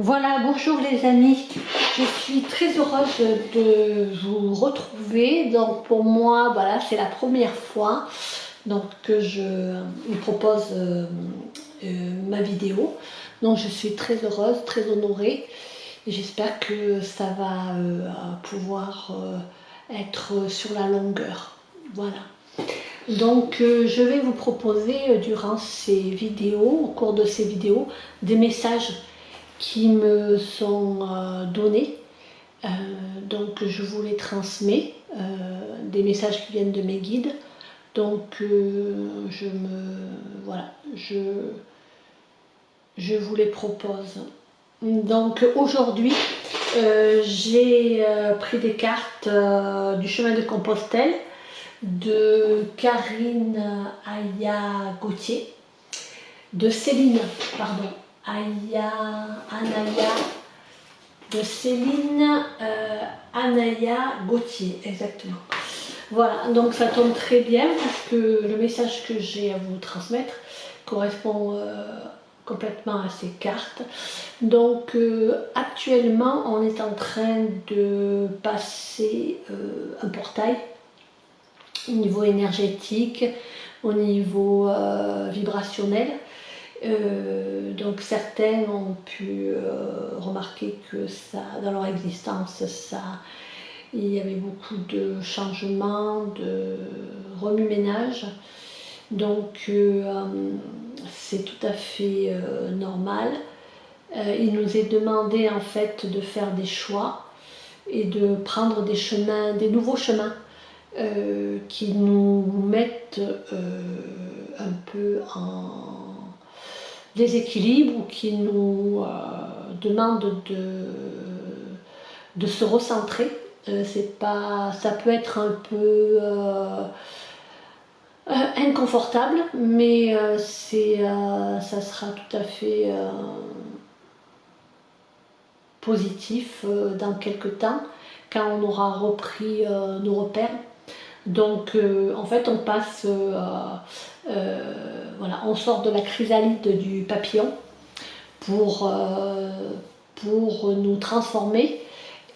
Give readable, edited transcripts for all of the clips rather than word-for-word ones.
Voilà, bonjour les amis, je suis très heureuse de vous retrouver. Donc pour moi, voilà, c'est la première fois donc, que je vous propose ma vidéo. Donc je suis très heureuse, très honorée et j'espère que ça va pouvoir être sur la longueur. Voilà. Donc je vais vous proposer durant ces vidéos, au cours de ces vidéos, des messages qui me sont donnés. Donc je vous les transmets, des messages qui viennent de mes guides. Donc voilà, je vous les propose. Donc aujourd'hui, j'ai pris des cartes du chemin de Compostelle de Karine Aya Gauthier, de Céline, pardon, Anaya, de Céline Anaya Gauthier, exactement. Voilà, donc ça tombe très bien parce que le message que j'ai à vous transmettre correspond complètement à ces cartes. Donc actuellement, on est en train de passer un portail au niveau énergétique, au niveau vibrationnel. Donc certains ont pu remarquer que ça, dans leur existence, il y avait beaucoup de changements, de remue-ménage. Donc c'est tout à fait normal. Il nous est demandé en fait de faire des choix et de prendre des chemins, des nouveaux chemins qui nous mettent un peu en déséquilibre ou qui nous demandent de se recentrer. Ça peut être un peu inconfortable, mais ça sera tout à fait positif dans quelques temps quand on aura repris nos repères. Donc en fait on passe, voilà, on sort de la chrysalide du papillon pour nous transformer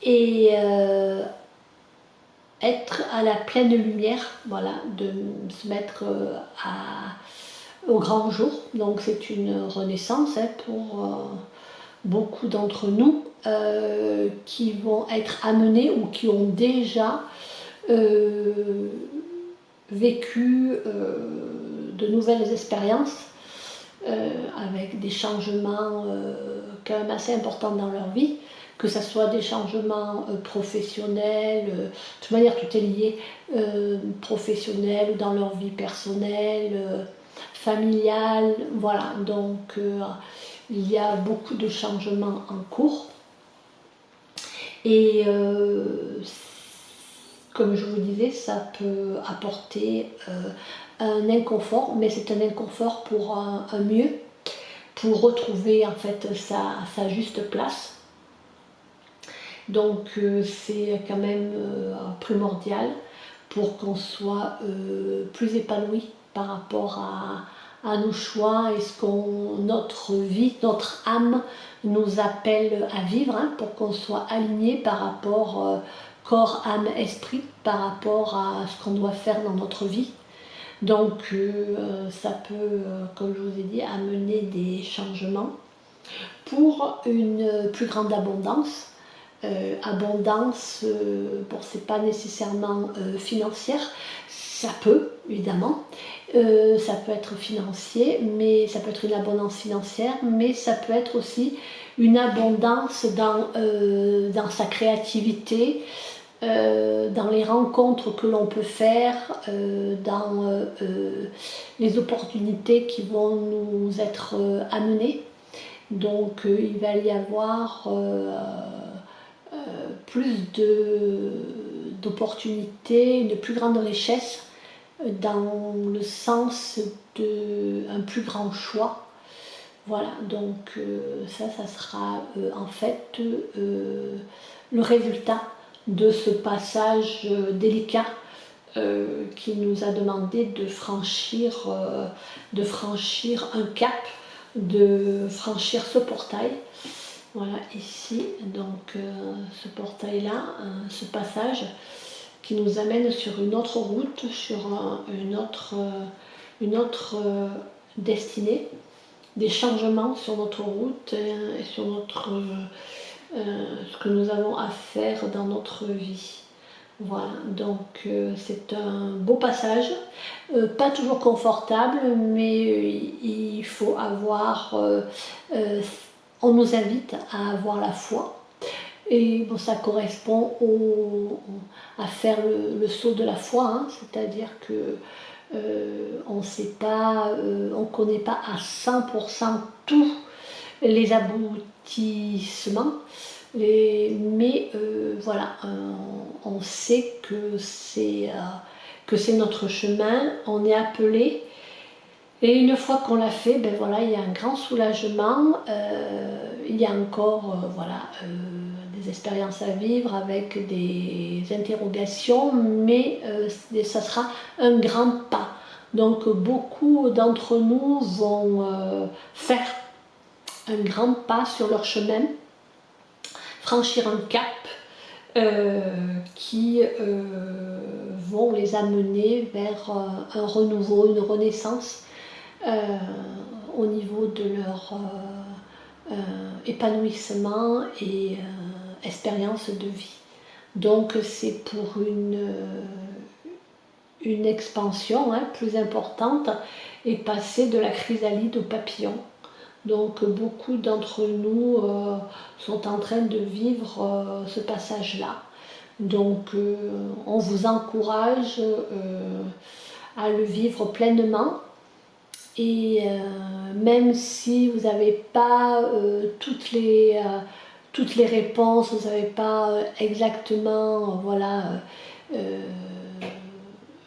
et être à la pleine lumière, voilà, de se mettre au grand jour. Donc c'est une renaissance pour beaucoup d'entre nous qui vont être amenés ou qui ont déjà vécu de nouvelles expériences avec des changements quand même assez importants dans leur vie, que ce soit des changements professionnels, de toute manière tout est lié, professionnels ou dans leur vie personnelle, familiale, voilà, donc il y a beaucoup de changements en cours et comme je vous disais, ça peut apporter un inconfort, mais c'est un inconfort pour un mieux, pour retrouver en fait sa juste place. Donc c'est quand même primordial pour qu'on soit plus épanoui par rapport à nos choix et ce qu'on, notre vie, notre âme nous appelle à vivre, hein, pour qu'on soit aligné par rapport corps, âme, esprit, par rapport à ce qu'on doit faire dans notre vie. Donc ça peut, comme je vous ai dit, amener des changements pour une plus grande abondance. Abondance, bon, c'est pas nécessairement financière, ça peut évidemment, ça peut être financier, mais ça peut être une abondance financière, mais ça peut être aussi une abondance dans sa créativité, dans les rencontres que l'on peut faire, dans les opportunités qui vont nous être amenées. Donc il va y avoir plus d'opportunités, une plus grande richesse dans le sens d'un plus grand choix. Voilà, donc ça sera en fait le résultat de ce passage délicat qui nous a demandé de franchir un cap, de franchir ce portail Voilà, ici, donc ce portail-là, ce passage qui nous amène sur une autre route, sur une autre destinée, des changements sur notre route et sur ce que nous avons à faire dans notre vie. Voilà, donc c'est un beau passage, pas toujours confortable, mais il faut avoir, on nous invite à avoir la foi. Et bon, ça correspond à faire le saut de la foi, hein, c'est-à-dire que on ne connaît pas à 100% tous les aboutissements, mais voilà, on sait que c'est notre chemin, on est appelé. Et une fois qu'on l'a fait, ben voilà, il y a un grand soulagement, il y a encore voilà, des expériences à vivre avec des interrogations, mais ça sera un grand pas. Donc beaucoup d'entre nous vont faire un grand pas sur leur chemin, franchir un cap qui vont les amener vers un renouveau, une renaissance au niveau de leur épanouissement et expérience de vie. Donc c'est pour une expansion plus importante et passer de la chrysalide au papillon. Donc beaucoup d'entre nous sont en train de vivre ce passage-là. Donc on vous encourage à le vivre pleinement. Et même si vous n'avez pas toutes les réponses, vous n'avez pas exactement voilà,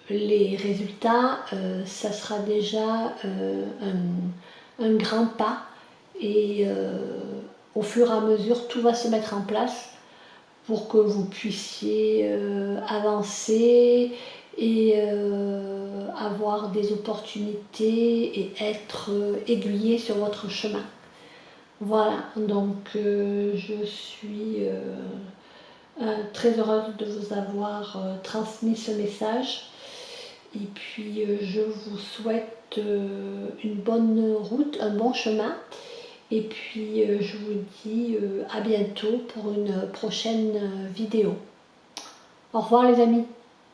les résultats, ça sera déjà un grand pas. Et au fur et à mesure, tout va se mettre en place pour que vous puissiez avancer et avoir des opportunités et être aiguillé sur votre chemin. Voilà, donc je suis très heureuse de vous avoir transmis ce message. Et puis je vous souhaite une bonne route, un bon chemin. Et puis je vous dis à bientôt pour une prochaine vidéo. Au revoir les amis.